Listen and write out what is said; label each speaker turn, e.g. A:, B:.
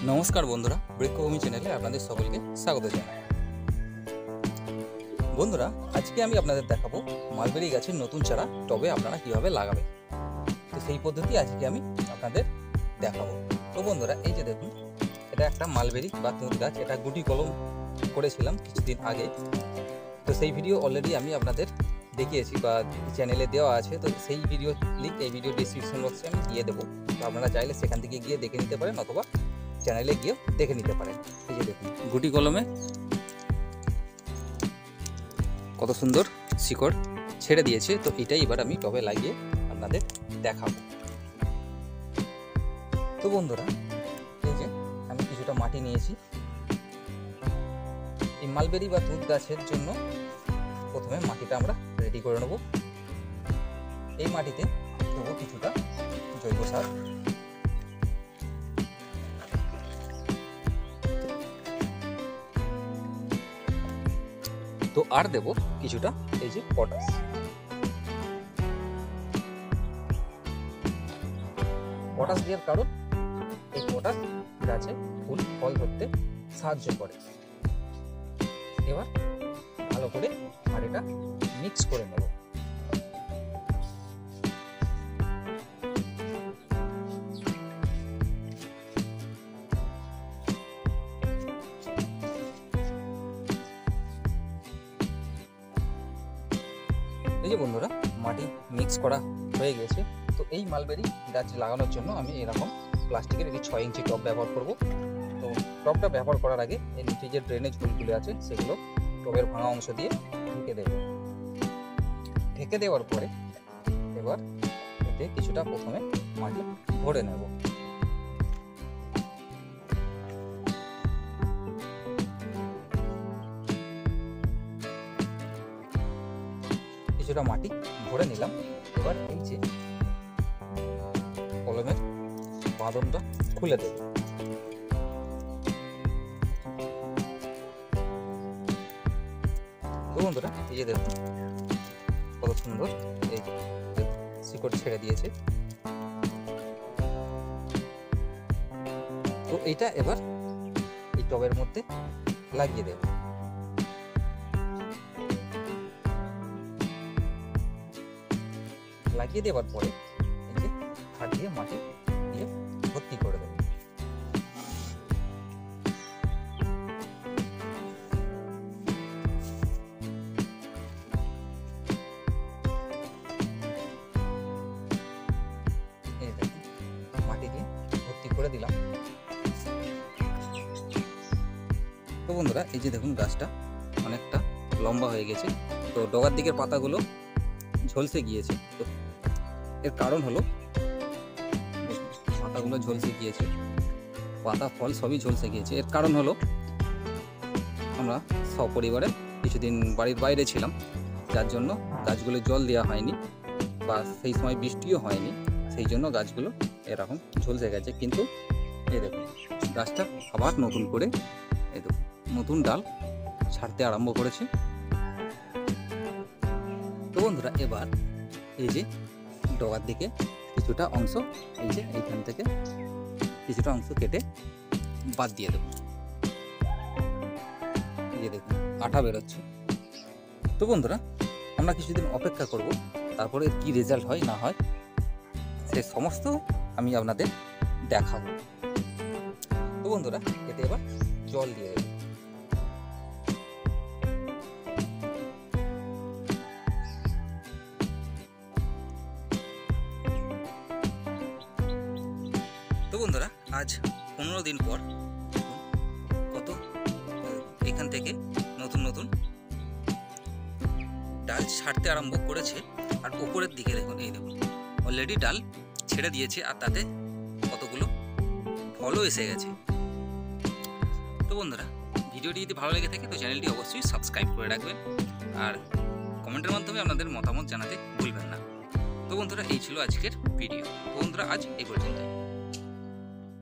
A: নমস্কার বন্ধুরা, বৃক্ষভূমি চ্যানেলে আপনাদের সকলকে স্বাগত জানাই। বন্ধুরা, আজকে আমি আপনাদের দেখাবো মালবেরি গাছের নতুন চারা টবে আপনারা কিভাবে লাগাবেন। তো সেই পদ্ধতি আজকে আমি আপনাদের দেখাবো। তো বন্ধুরা, এই যে দেখুন, এটা একটা মালবেরি বা তুঁত গাছ। এটা গুটি কলম করেছিলাম কিছুদিন আগে। তো সেই ভিডিও অলরেডি আমি আপনাদের দেখিয়েছি বা চ্যানেলে দেওয়া আছে। তো সেই ভিডিও লিঙ্ক এই ভিডিও ডিসক্রিপশন বক্সে আমি দিয়ে দেবো। তো আপনারা চাইলে সেখান থেকে গিয়ে দেখে নিতে পারেন অথবা চ্যানেলে গিয়ে দেখে নিতে পারেন। এই যে দেখুন, গুটি কলমে কত সুন্দর শিকড় ছেড়ে দিয়েছে। তো এটাই এবার আমি টবে লাগিয়ে আপনাদের দেখাবো। তো বন্ধুরা, এই যে আমি কিছুটা মাটি নিয়েছি। এই মালবেরি বা তুঁত গাছের জন্য প্রথমে মাটিটা আমরা রেডি করে নেব। এই মাটিতে দেবো কিছুটা জৈব সার, তো আর দেব কিছুটা এই যে পটাশ। পটাশ দেওয়ার কারণ, এই পটাশ গাছে ফুল ফল ধরতে সাহায্য করে। এবার ভালো করে মাটিটা মিক্স করে নেব। এই যে বন্ধুরা, মাটি মিক্স করা হয়ে গেছে। তো এই মালবেরি গাছ লাগানোর জন্য আমি এরকম প্লাস্টিকের একটি 6 ইঞ্চি টব ব্যবহার করব। তো টবটা ব্যবহার করার আগে এর নিচে যে ড্রেনেজ হোলগুলো আছে সেগুলো টবের ভাঙা অংশ দিয়ে ঢেকে দেব। ঢেকে দেওয়ার পরে এবার এতে কিছুটা প্রথমে মাটি ভরে নেব। কিছুটা মাটি ভরে নিলাম। এবার এই যে কলমের বাঁধনটা খুলে দেব। তো বন্ধুরা, এই যে দেখুন কত সুন্দর এই শিকড় ছেড়ে দিয়েছে। তো এইটা এবার এই টবের মধ্যে লাগিয়ে দেব। লাগিয়ে দেওয়ার পরে এই যে হাত দিয়ে মাটি দিয়ে ভর্তি করে দেব। এই দেখুন, মাটি দিয়ে ভর্তি করে দিলাম। তো বন্ধুরা, এই যে দেখুন গাছটা অনেকটা লম্বা হয়ে গেছে। তো ডগার দিকের পাতাগুলো ঝলসে গিয়েছে। তো এর কারণ হলো, পাতাগুলো ঝলসে গিয়েছে, পাতা ফল সবই ঝলসে গিয়েছে। এর কারণ হলো, আমরা সপরিবারে কিছুদিন বাড়ির বাইরে ছিলাম, যার জন্য গাছগুলো জল দেওয়া হয়নি বা সেই সময় বৃষ্টিও হয়নি। সেই জন্য গাছগুলো এরকম ঝলসে গেছে। কিন্তু এই দেখুন, গাছটা আবার নতুন করে এই দেখুন নতুন ডাল ছাড়তে আরম্ভ করেছে। তো বন্ধুরা, এবার এই যে ডগার দিকে কিছুটা অংশ, এই যে এইখান থেকে কিছুটা অংশ কেটে বাদ দিয়ে দেব। এই যে দেখুন আঠা বেরোচ্ছে। তো বন্ধুরা, আমরা কিছুদিন অপেক্ষা করব, তারপরে কি রেজাল্ট হয় না হয় সে সমস্ত আমি আপনাদের দেখাবো। তো বন্ধুরা, এতে এবার জল দিয়ে দেব। তো বন্ধুরা, আজ 15 দিন পর কত এখান থেকে নতুন নতুন ডাল ছাড়তে আরম্ভ করেছে। আর উপরের দিকে দেখুন, এই দেখুন অলরেডি ডাল ছেড়ে দিয়েছে আর তাতে কতগুলো ফলও এসে গেছে। তো বন্ধুরা, ভিডিওটি যদি ভালো লেগে থাকে তো চ্যানেলটি অবশ্যই সাবস্ক্রাইব করে রাখবেন আর কমেন্টের মাধ্যমে আপনাদের মতামত জানাতে ভুলবেন না। তো বন্ধুরা, এই ছিল আজকের ভিডিও। তো বন্ধুরা, আজ এই পর্যন্ত।